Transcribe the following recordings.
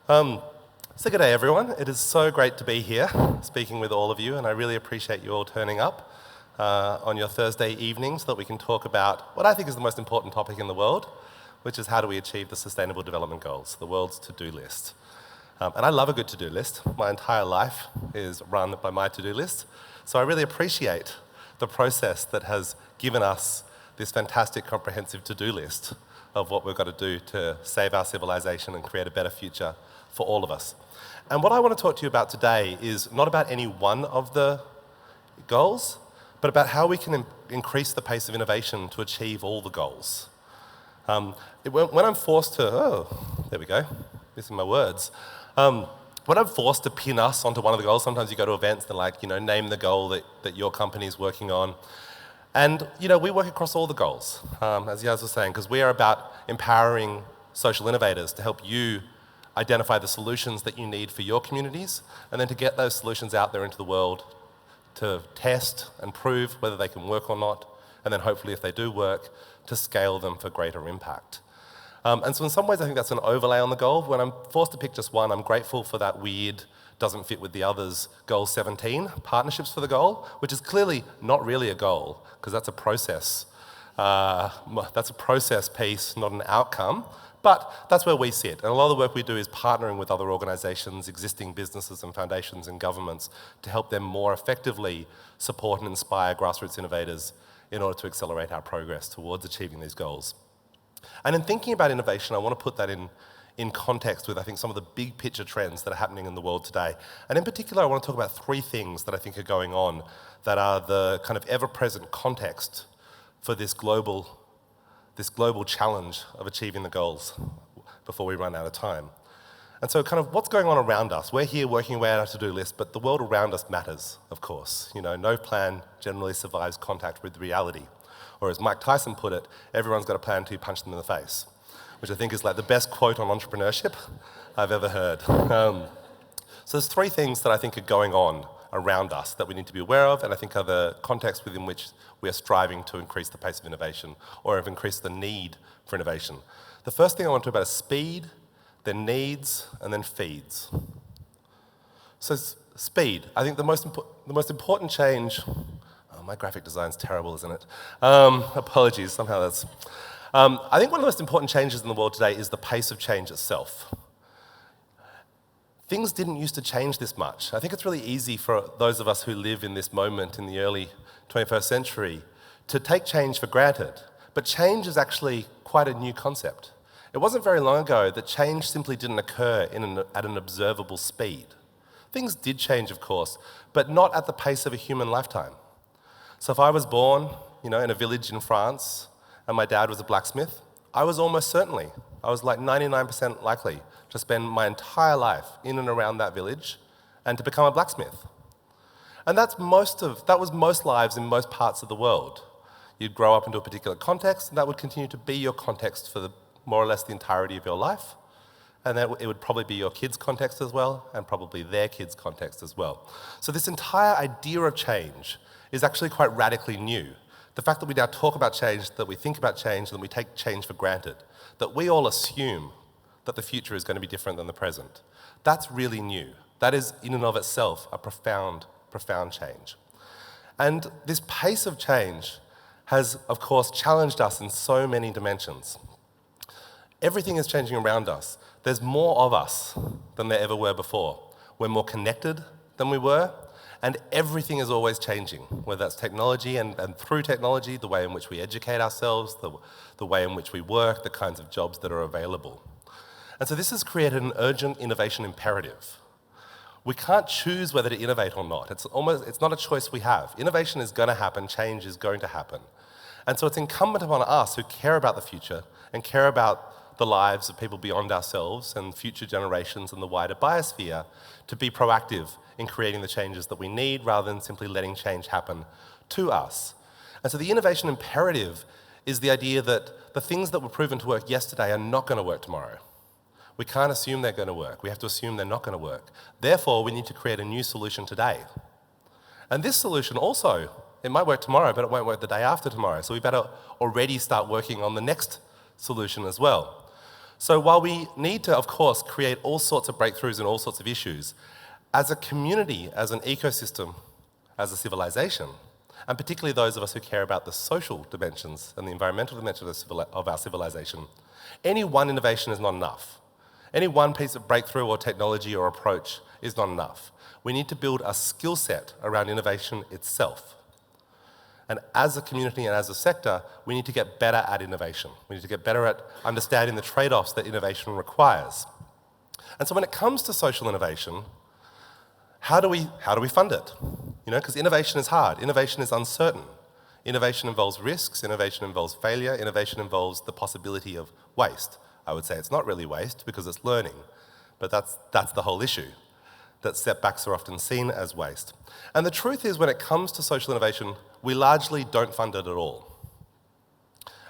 So good day, everyone. It is so great to be here speaking with all of you, and I really appreciate you all turning up on your Thursday evening so that we can talk about what I think is the most important topic in the world, which is how do we achieve the Sustainable Development Goals, the world's to-do list. And I love a good to-do list. My entire life is run by my to-do list, so I really appreciate the process that has given us this fantastic comprehensive to-do list of what we've got to do to save our civilization and create a better future for all of us. And what I want to talk to you about today is not about any one of the goals, but about how we can increase the pace of innovation to achieve all the goals. When I'm forced to, there we go, missing my words. When I'm forced to pin us onto one of the goals, sometimes you go to events that name the goal that your company is working on. And, we work across all the goals, as Yaz was saying, because we are about empowering social innovators to help you identify the solutions that you need for your communities, and then to get those solutions out there into the world to test and prove whether they can work or not, and then hopefully, if they do work, to scale them for greater impact. And so in some ways, I think that's an overlay on the goal. When I'm forced to pick just one, I'm grateful for that weird, doesn't fit with the others, goal 17, partnerships for the goal, which is clearly not really a goal, because that's a process. That's a process piece, not an outcome. But that's where we sit. And a lot of the work we do is partnering with other organisations, existing businesses and foundations and governments to help them more effectively support and inspire grassroots innovators in order to accelerate our progress towards achieving these goals. And in thinking about innovation, I want to put that in context with, I think, some of the big picture trends that are happening in the world today. And in particular, I want to talk about three things that I think are going on that are the kind of ever-present context for this global challenge of achieving the goals before we run out of time. And so kind of what's going on around us? We're here working away at our to-do list, but the world around us matters, of course. No plan generally survives contact with reality. Or as Mike Tyson put it, everyone's got a plan until you punch them in the face, which I think is like the best quote on entrepreneurship I've ever heard. So there's three things that I think are going on around us that we need to be aware of, and I think are the context within which we are striving to increase the pace of innovation, or have increased the need for innovation. The first thing I want to talk about is speed, then needs, and then feeds. So speed. I think the most important change. My graphic design's terrible, isn't it? Apologies. Somehow that's. I think one of the most important changes in the world today is the pace of change itself. Things didn't used to change this much. I think it's really easy for those of us who live in this moment in the early 21st century to take change for granted. But change is actually quite a new concept. It wasn't very long ago that change simply didn't occur at an observable speed. Things did change, of course, but not at the pace of a human lifetime. So if I was born, in a village in France, and my dad was a blacksmith, I was almost certainly, I was like 99% likely to spend my entire life in and around that village and to become a blacksmith. And that was most lives in most parts of the world. You'd grow up into a particular context, and that would continue to be your context for more or less the entirety of your life. And then it would probably be your kids' context as well, and probably their kids' context as well. So this entire idea of change is actually quite radically new. The fact that we now talk about change, that we think about change, and that we take change for granted, that we all assume that the future is going to be different than the present, that's really new. That is, in and of itself, a profound change. And this pace of change has, of course, challenged us in so many dimensions. Everything is changing around us. There's more of us than there ever were before. We're more connected than we were, and everything is always changing, whether that's technology and through technology, the way in which we educate ourselves, the way in which we work, the kinds of jobs that are available. And so this has created an urgent innovation imperative. We can't choose whether to innovate or not. It's not a choice we have. Innovation is going to happen, change is going to happen. And so it's incumbent upon us who care about the future and care about the lives of people beyond ourselves and future generations and the wider biosphere to be proactive in creating the changes that we need rather than simply letting change happen to us. And so the innovation imperative is the idea that the things that were proven to work yesterday are not going to work tomorrow. We can't assume they're going to work. We have to assume they're not going to work. Therefore, we need to create a new solution today. And this solution also, it might work tomorrow, but it won't work the day after tomorrow. So we better already start working on the next solution as well. So while we need to, of course, create all sorts of breakthroughs in all sorts of issues, as a community, as an ecosystem, as a civilization, and particularly those of us who care about the social dimensions and the environmental dimensions of our civilization, any one innovation is not enough. Any one piece of breakthrough or technology or approach is not enough. We need to build a skill set around innovation itself. And as a community and as a sector, we need to get better at innovation. We need to get better at understanding the trade-offs that innovation requires. And so when it comes to social innovation, how do we fund it? Because innovation is hard, innovation is uncertain. Innovation involves risks, innovation involves failure, innovation involves the possibility of waste. I would say it's not really waste because it's learning, but that's the whole issue, that setbacks are often seen as waste. And the truth is, when it comes to social innovation, we largely don't fund it at all.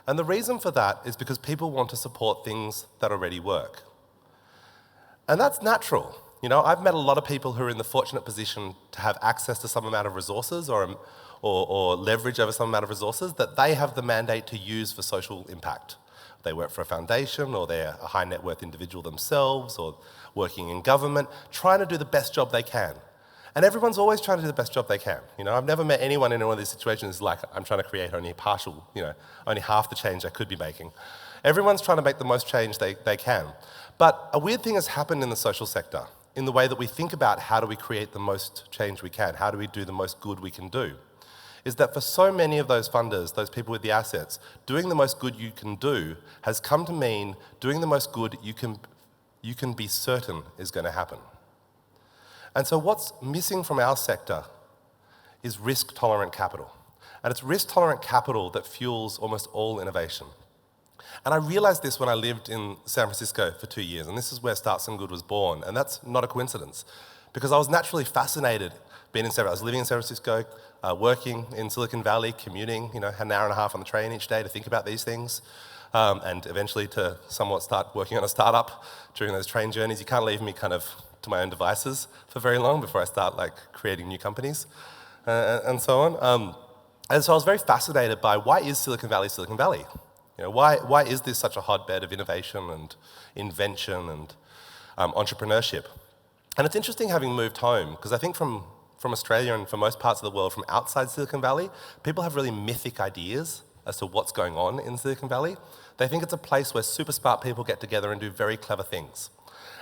And the reason for that is because people want to support things that already work. And that's natural. I've met a lot of people who are in the fortunate position to have access to some amount of resources or leverage over some amount of resources that they have the mandate to use for social impact. They work for a foundation, or they're a high net worth individual themselves, or working in government, trying to do the best job they can. And everyone's always trying to do the best job they can. I've never met anyone in one of these situations like, I'm trying to create only only half the change I could be making. Everyone's trying to make the most change they can. But a weird thing has happened in the social sector, in the way that we think about how do we create the most change we can, how do we do the most good we can do, is that for so many of those funders, those people with the assets, doing the most good you can do has come to mean doing the most good you can be certain is going to happen. And so what's missing from our sector is risk-tolerant capital. And it's risk-tolerant capital that fuels almost all innovation. And I realized this when I lived in San Francisco for 2 years, and this is where StartsomeGood was born, and that's not a coincidence, because I was naturally fascinated being in San Francisco. I was living in San Francisco, working in Silicon Valley, commuting, an hour and a half on the train each day to think about these things, and eventually to somewhat start working on a startup during those train journeys. You can't leave me kind of to my own devices for very long before I start creating new companies and so on. And so I was very fascinated by why is Silicon Valley Silicon Valley? Why is this such a hotbed of innovation and invention and entrepreneurship? And it's interesting having moved home, because I think from Australia and from most parts of the world, from outside Silicon Valley, people have really mythic ideas as to what's going on in Silicon Valley. They think it's a place where super smart people get together and do very clever things.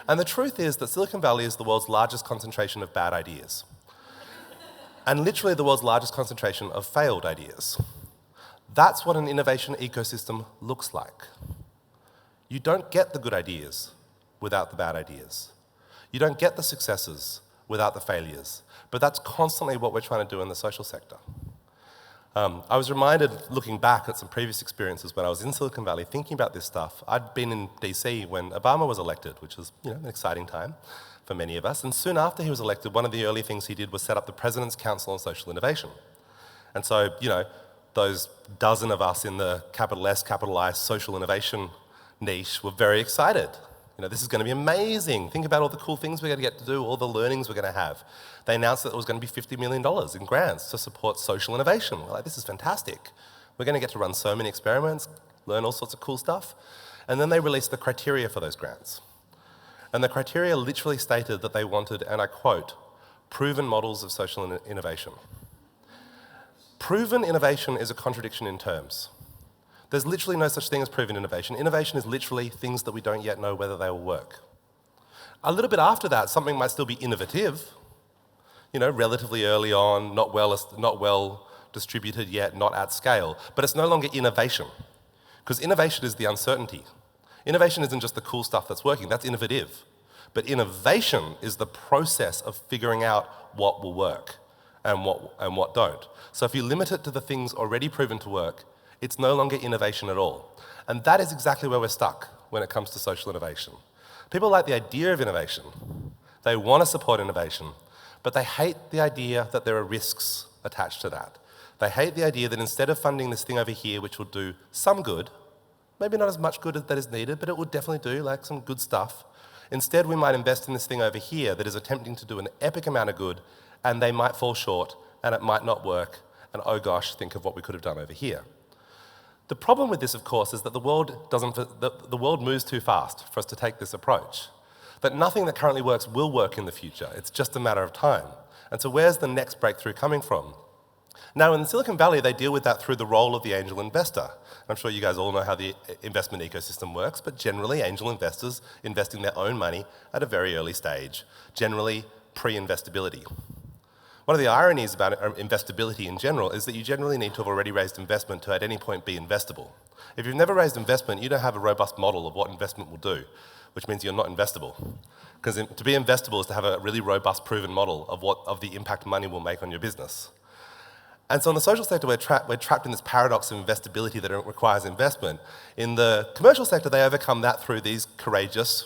And the truth is that Silicon Valley is the world's largest concentration of bad ideas. And literally the world's largest concentration of failed ideas. That's what an innovation ecosystem looks like. You don't get the good ideas without the bad ideas. You don't get the successes without the failures. But that's constantly what we're trying to do in the social sector. I was reminded, looking back at some previous experiences when I was in Silicon Valley, thinking about this stuff. I'd been in DC when Obama was elected, which was an exciting time for many of us. And soon after he was elected, one of the early things he did was set up the President's Council on Social Innovation. And so, those dozen of us in the capital S, capital I social innovation niche were very excited. This is going to be amazing. Think about all the cool things we're going to get to do, all the learnings we're going to have. They announced that it was going to be $50 million in grants to support social innovation. We're like, this is fantastic. We're going to get to run so many experiments, learn all sorts of cool stuff. And then they released the criteria for those grants. And the criteria literally stated that they wanted, and I quote, proven models of social innovation. Proven innovation is a contradiction in terms. There's literally no such thing as proven innovation. Innovation is literally things that we don't yet know whether they will work. A little bit after that, something might still be innovative, relatively early on, not well distributed yet, not at scale, but it's no longer innovation, because innovation is the uncertainty. Innovation isn't just the cool stuff that's working, that's innovative. But innovation is the process of figuring out what will work and what don't. So if you limit it to the things already proven to work, it's no longer innovation at all. And that is exactly where we're stuck when it comes to social innovation. People like the idea of innovation. They want to support innovation, but they hate the idea that there are risks attached to that. They hate the idea that instead of funding this thing over here, which will do some good, maybe not as much good as that is needed, but it will definitely do some good stuff. Instead, we might invest in this thing over here that is attempting to do an epic amount of good, and they might fall short, and it might not work, and oh gosh, think of what we could have done over here. The problem with this, of course, is that the world moves too fast for us to take this approach. That nothing that currently works will work in the future. It's just a matter of time. And so where's the next breakthrough coming from? Now, in Silicon Valley, they deal with that through the role of the angel investor. I'm sure you guys all know how the investment ecosystem works, but generally, angel investors investing their own money at a very early stage, generally pre-investability. One of the ironies about investability in general is that you generally need to have already raised investment to at any point be investable. If you've never raised investment, you don't have a robust model of what investment will do, which means you're not investable. Because to be investable is to have a really robust, proven model of the impact money will make on your business. And so in the social sector, we're trapped in this paradox of investability that requires investment. In the commercial sector, they overcome that through these courageous,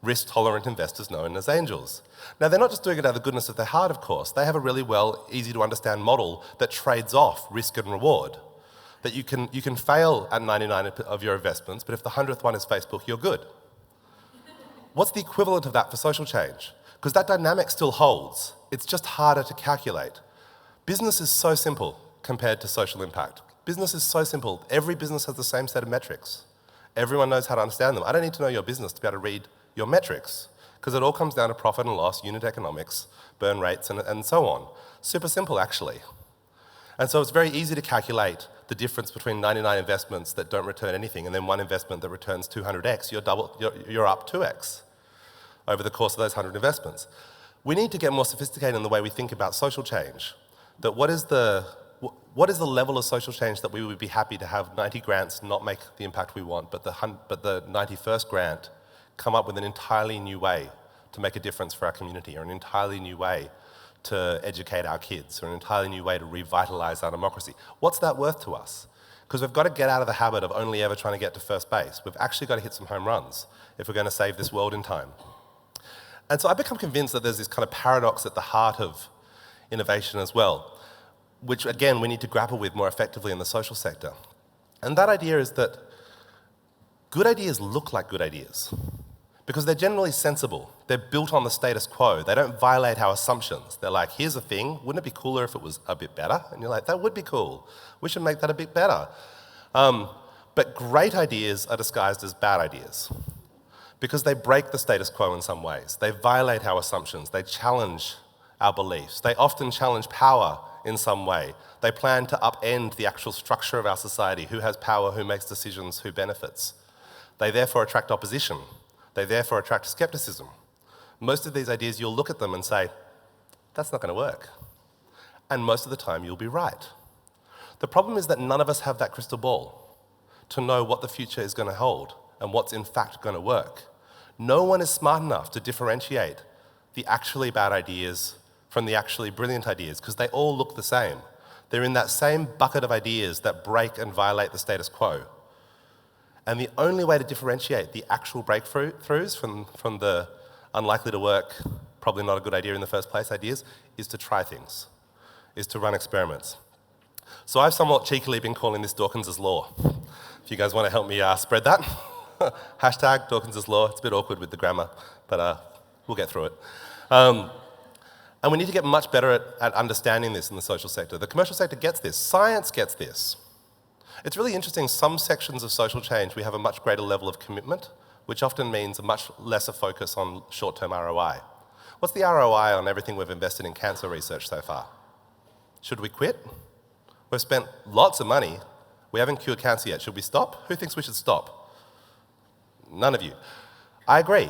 risk-tolerant investors known as angels. Now, they're not just doing it out of the goodness of their heart, of course. They have a really easy-to-understand model that trades off risk and reward. That you can fail at 99 of your investments, but if the 100th one is Facebook, you're good. What's the equivalent of that for social change? Because that dynamic still holds. It's just harder to calculate. Business is so simple compared to social impact. Business is so simple. Every business has the same set of metrics. Everyone knows how to understand them. I don't need to know your business to be able to read your metrics, because it all comes down to profit and loss, unit economics, burn rates, and so on. Super simple, actually. And so it's very easy to calculate the difference between 99 investments that don't return anything and then one investment that returns 200x. You're up 2x over the course of those 100 investments. We need to get more sophisticated in the way we think about social change. That what is the level of social change that we would be happy to have 90 grants not make the impact we want, but the 91st grant come up with an entirely new way to make a difference for our community, or an entirely new way to educate our kids, or an entirely new way to revitalize our democracy. What's that worth to us? Because we've got to get out of the habit of only ever trying to get to first base. We've actually got to hit some home runs if we're going to save this world in time. And so I've become convinced that there's this kind of paradox at the heart of innovation as well, which again we need to grapple with more effectively in the social sector. And that idea is that good ideas look like good ideas because they're generally sensible. They're built on the status quo. They don't violate our assumptions. They're like, here's a thing, wouldn't it be cooler if it was a bit better? And you're like, that would be cool. We should make that a bit better. But great ideas are disguised as bad ideas because they break the status quo in some ways. They violate our assumptions. They challenge our beliefs. They often challenge power in some way. They plan to upend the actual structure of our society, who has power, who makes decisions, who benefits. They therefore attract opposition. They therefore attract skepticism. Most of these ideas, you'll look at them and say, that's not going to work. And most of the time, you'll be right. The problem is that none of us have that crystal ball to know what the future is going to hold and what's in fact going to work. No one is smart enough to differentiate the actually bad ideas from the actually brilliant ideas, because they all look the same. They're in that same bucket of ideas that break and violate the status quo. And the only way to differentiate the actual breakthroughs from the unlikely to work, probably not a good idea in the first place ideas, is to try things, is to run experiments. So I've somewhat cheekily been calling this Dawkins' law. If you guys want to help me spread that, hashtag Dawkins' law. It's a bit awkward with the grammar, but we'll get through it. And we need to get much better at understanding this in the social sector. The commercial sector gets this. Science gets this. It's really interesting. Some sections of social change, we have a much greater level of commitment, which often means a much lesser focus on short-term ROI. What's the ROI on everything we've invested in cancer research so far? Should we quit? We've spent lots of money. We haven't cured cancer yet. Should we stop? Who thinks we should stop? None of you. I agree.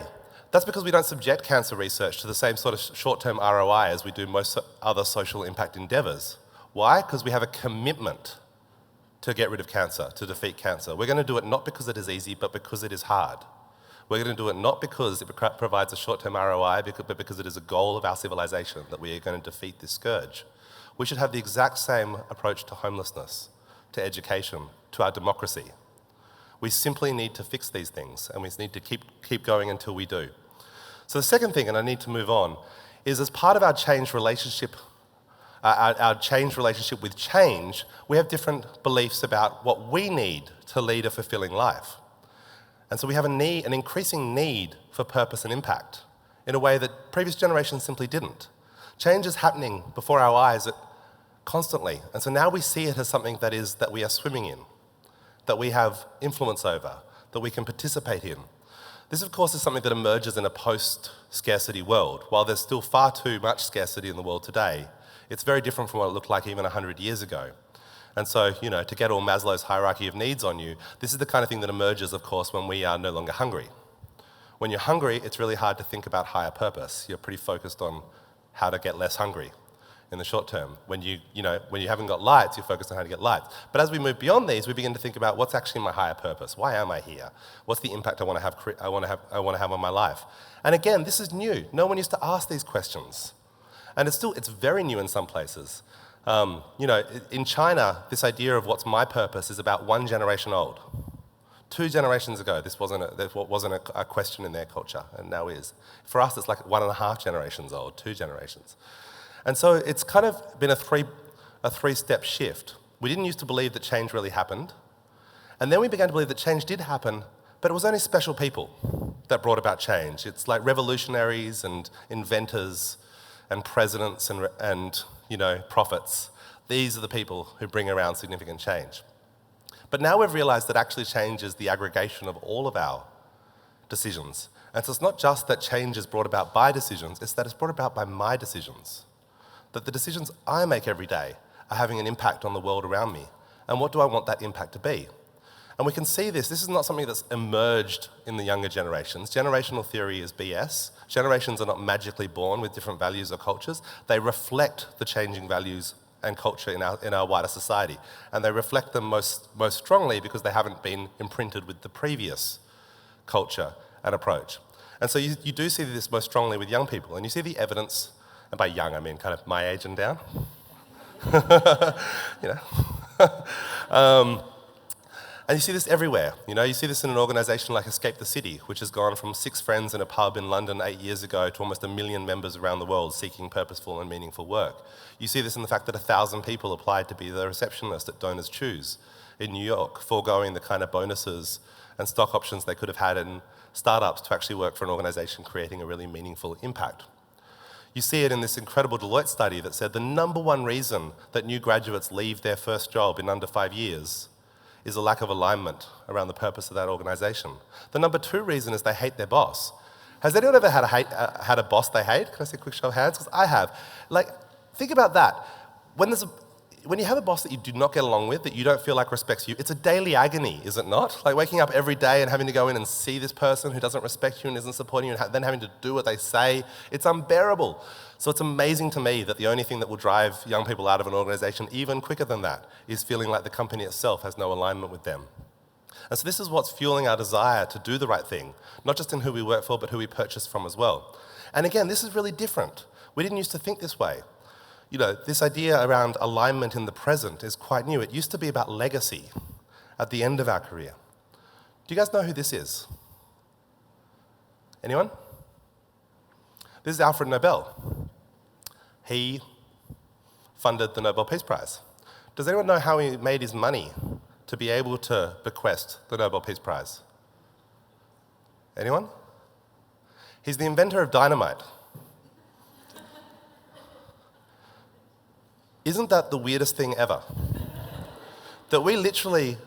That's because we don't subject cancer research to the same sort of short-term ROI as we do most other social impact endeavours. Why? Because we have a commitment to get rid of cancer, to defeat cancer. We're going to do it not because it is easy, but because it is hard. We're going to do it not because it provides a short-term ROI, but because it is a goal of our civilization that we are going to defeat this scourge. We should have the exact same approach to homelessness, to education, to our democracy. We simply need to fix these things, and we need to keep going until we do. So the second thing, and I need to move on, is as part of our change relationship, our change relationship with change, we have different beliefs about what we need to lead a fulfilling life. And so we have an increasing need for purpose and impact in a way that previous generations simply didn't. Change is happening before our eyes constantly, and so now we see it as something that we are swimming in. that we have influence over, that we can participate in. This, of course, is something that emerges in a post-scarcity world. While there's still far too much scarcity in the world today, it's very different from what it looked like even 100 years ago. And so, to get all Maslow's hierarchy of needs on you, this is the kind of thing that emerges, of course, when we are no longer hungry. When you're hungry, it's really hard to think about higher purpose. You're pretty focused on how to get less hungry in the short term. When you haven't got lights, you're focused on how to get lights. But as we move beyond these, we begin to think about what's actually my higher purpose. Why am I here? What's the impact I want to have on my life? And again, this is new. No one used to ask these questions, and it's very new in some places. In China, this idea of what's my purpose is about 1 generation old. 2 generations ago, this wasn't a question in their culture, and now is. For us, it's like 1.5 generations old, 2 generations. And so it's kind of been a three-step shift. We didn't used to believe that change really happened, and then we began to believe that change did happen, but it was only special people that brought about change. It's like revolutionaries and inventors and presidents and prophets. These are the people who bring around significant change. But now we've realized that actually change is the aggregation of all of our decisions. And so it's not just that change is brought about by decisions, it's that it's brought about by my decisions. That the decisions I make every day are having an impact on the world around me. And what do I want that impact to be? And we can see this. This is not something that's emerged in the younger generations. Generational theory is BS. Generations are not magically born with different values or cultures. They reflect the changing values and culture in our wider society. And they reflect them most strongly because they haven't been imprinted with the previous culture and approach. And so you do see this most strongly with young people. And you see the evidence, and by young I mean kind of my age and down. And you see this everywhere. You see this in an organisation like Escape the City, which has gone from 6 friends in a pub in London 8 years ago to almost 1 million members around the world seeking purposeful and meaningful work. You see this in the fact that 1,000 people applied to be the receptionist at Donors Choose in New York, foregoing the kind of bonuses and stock options they could have had in startups to actually work for an organisation creating a really meaningful impact. You see it in this incredible Deloitte study that said the number one reason that new graduates leave their first job in under 5 years is a lack of alignment around the purpose of that organisation. The number 2 reason is they hate their boss. Has anyone ever had a boss they hate? Can I see a quick show of hands? Because I have. Think about that. When you have a boss that you do not get along with, that you don't feel like respects you, it's a daily agony, is it not? Like waking up every day and having to go in and see this person who doesn't respect you and isn't supporting you, and then having to do what they say. It's unbearable. So it's amazing to me that the only thing that will drive young people out of an organisation even quicker than that is feeling like the company itself has no alignment with them. And so this is what's fueling our desire to do the right thing, not just in who we work for, but who we purchase from as well. And again, this is really different. We didn't used to think this way. This idea around alignment in the present is quite new. It used to be about legacy at the end of our career. Do you guys know who this is? Anyone? This is Alfred Nobel. He funded the Nobel Peace Prize. Does anyone know how he made his money to be able to bequest the Nobel Peace Prize? Anyone? He's the inventor of dynamite. Isn't that the weirdest thing ever? That we literally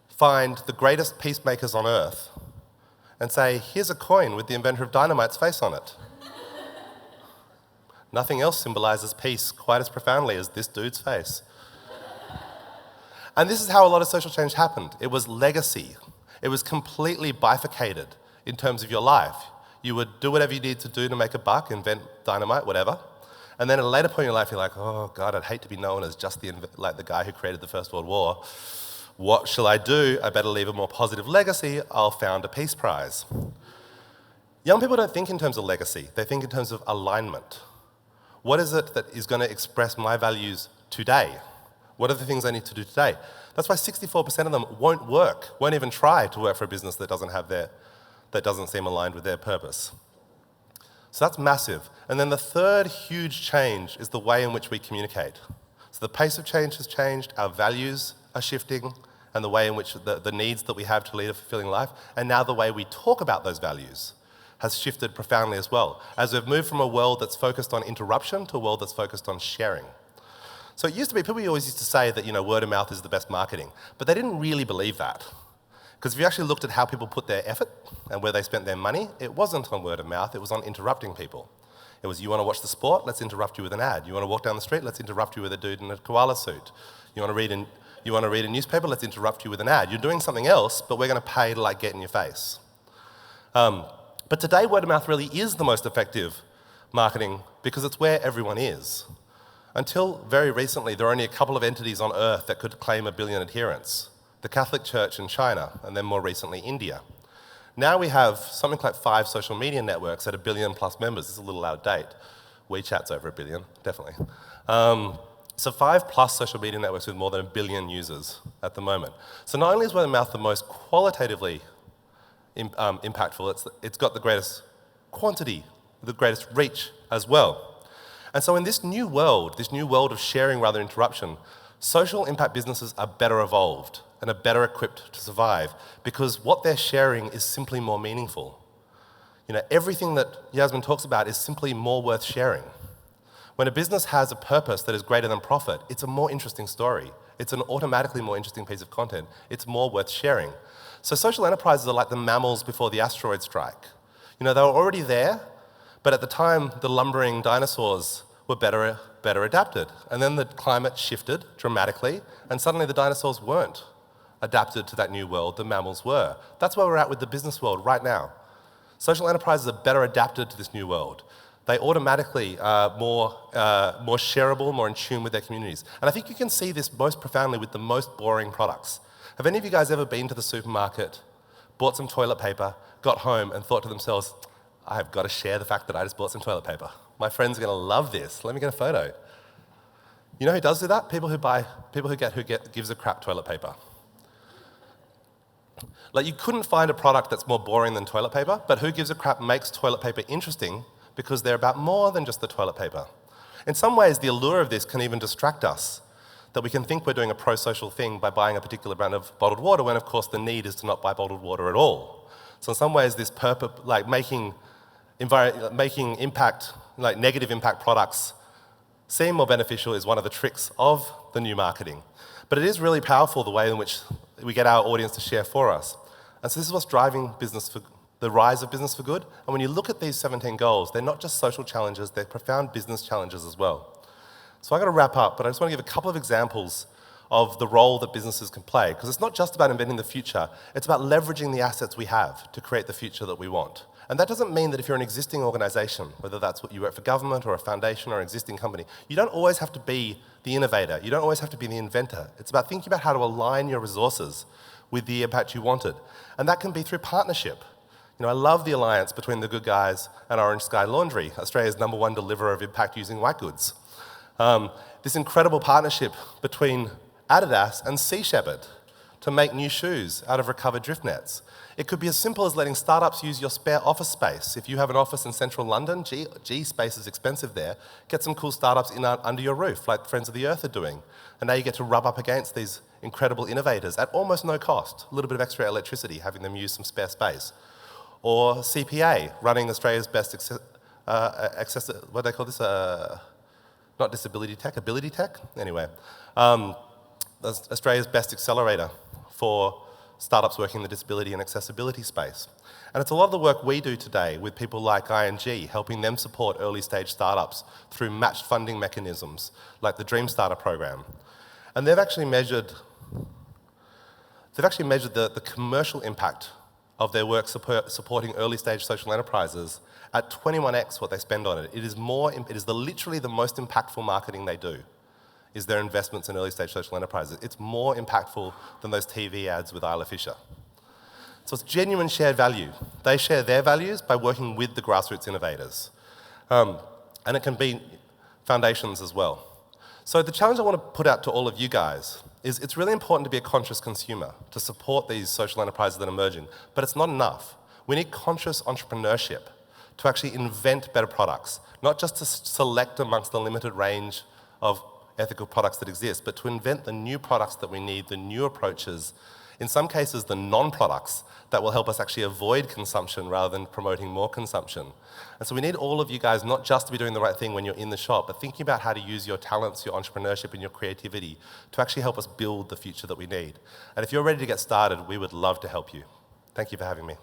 find the greatest peacemakers on earth and say, here's a coin with the inventor of dynamite's face on it. Nothing else symbolizes peace quite as profoundly as this dude's face. And this is how a lot of social change happened. It was legacy. It was completely bifurcated in terms of your life. You would do whatever you need to do to make a buck, invent dynamite, whatever. And then at a later point in your life, you're like, oh God, I'd hate to be known as just the guy who created the First World War. What shall I do? I better leave a more positive legacy. I'll found a peace prize. Young people don't think in terms of legacy. They think in terms of alignment. What is it that is going to express my values today? What are the things I need to do today? That's why 64% of them won't even try to work for a business that doesn't seem aligned with their purpose. So that's massive. And then the third huge change is the way in which we communicate. So the pace of change has changed, our values are shifting, and the way in which the needs that we have to lead a fulfilling life, and now the way we talk about those values has shifted profoundly as well, as we've moved from a world that's focused on interruption to a world that's focused on sharing. So it used to be, people always used to say that, word of mouth is the best marketing, but they didn't really believe that. Because if you actually looked at how people put their effort and where they spent their money, it wasn't on word of mouth, it was on interrupting people. It was, you want to watch the sport? Let's interrupt you with an ad. You want to walk down the street? Let's interrupt you with a dude in a koala suit. You want to read a newspaper? Let's interrupt you with an ad. You're doing something else, but we're going to pay to get in your face. But today, word of mouth really is the most effective marketing because it's where everyone is. Until very recently, there were only a couple of entities on Earth that could claim 1 billion adherents. The Catholic Church in China, and then more recently, India. Now we have something like 5 social media networks at 1 billion plus members. This is a little out of date. WeChat's over 1 billion, definitely. So 5 plus social media networks with more than 1 billion users at the moment. So not only is word of mouth the most qualitatively impactful, it's got the greatest quantity, the greatest reach as well. And so in this new world of sharing rather than interruption, social impact businesses are better evolved and are better equipped to survive because what they're sharing is simply more meaningful. Everything that Yasmin talks about is simply more worth sharing. When a business has a purpose that is greater than profit, it's a more interesting story. It's an automatically more interesting piece of content. It's more worth sharing. So social enterprises are like the mammals before the asteroid strike. They were already there, but at the time, the lumbering dinosaurs were better adapted. And then the climate shifted dramatically, and suddenly the dinosaurs weren't adapted to that new world, the mammals were. That's where we're at with the business world right now. Social enterprises are better adapted to this new world. They automatically are more shareable, more in tune with their communities. And I think you can see this most profoundly with the most boring products. Have any of you guys ever been to the supermarket, bought some toilet paper, got home and thought to themselves, I have got to share the fact that I just bought some toilet paper. My friends are going to love this. Let me get a photo. You know who does do that? People who gives a crap toilet paper. You couldn't find a product that's more boring than toilet paper, but Who Gives a Crap makes toilet paper interesting because they're about more than just the toilet paper. In some ways, the allure of this can even distract us, that we can think we're doing a pro-social thing by buying a particular brand of bottled water when, of course, the need is to not buy bottled water at all. So in some ways, this purpose, making impact, negative impact products seem more beneficial is one of the tricks of the new marketing. But it is really powerful the way in which we get our audience to share for us. And so this is what's driving the rise of business for good. And when you look at these 17 goals, they're not just social challenges, they're profound business challenges as well. So I'm going to wrap up, but I just want to give a couple of examples of the role that businesses can play. Because it's not just about inventing the future, it's about leveraging the assets we have to create the future that we want. And that doesn't mean that if you're an existing organisation, whether that's what you work for government or a foundation or an existing company, you don't always have to be the innovator, you don't always have to be the inventor. It's about thinking about how to align your resources with the impact you wanted. And that can be through partnership. I love the alliance between the Good Guys and Orange Sky Laundry, Australia's #1 deliverer of impact using white goods. This incredible partnership between Adidas and Sea Shepherd to make new shoes out of recovered drift nets. It could be as simple as letting startups use your spare office space. If you have an office in central London, space is expensive there, get some cool startups under your roof, like Friends of the Earth are doing. And now you get to rub up against these incredible innovators at almost no cost, a little bit of extra electricity, having them use some spare space. Or CPA, running Australia's best what do they call this? Not disability tech, ability tech? Anyway, Australia's best accelerator for startups working in the disability and accessibility space. And it's a lot of the work we do today with people like ING, helping them support early stage startups through matched funding mechanisms like the Dream Starter program. And they've actually measured the commercial impact of their work supporting early stage social enterprises at 21x what they spend on it. It is literally the most impactful marketing they do, is their investments in early stage social enterprises. It's more impactful than those TV ads with Isla Fisher. So it's genuine shared value. They share their values by working with the grassroots innovators. And it can be foundations as well. So the challenge I want to put out to all of you guys is it's really important to be a conscious consumer, to support these social enterprises that are emerging, but it's not enough. We need conscious entrepreneurship to actually invent better products, not just to select amongst the limited range of ethical products that exist, but to invent the new products that we need, the new approaches. In some cases, the non-products that will help us actually avoid consumption rather than promoting more consumption. And so we need all of you guys not just to be doing the right thing when you're in the shop, but thinking about how to use your talents, your entrepreneurship, and your creativity to actually help us build the future that we need. And if you're ready to get started, we would love to help you. Thank you for having me.